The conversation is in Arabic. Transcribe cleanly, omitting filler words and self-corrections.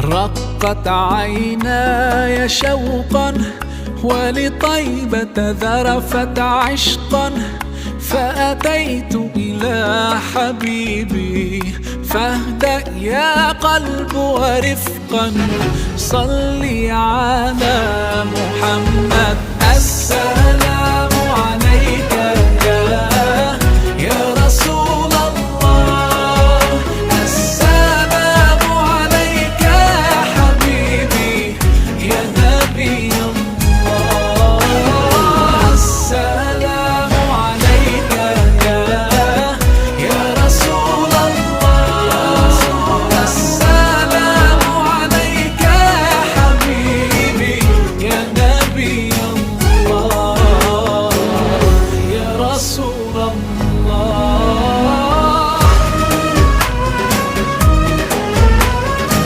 رقت عيناي شوقا ولطيبة ذرفت عشقا، فأتيت إلى حبيبي فاهدأ يا قلب ورفقا. صلي على محمد. السلام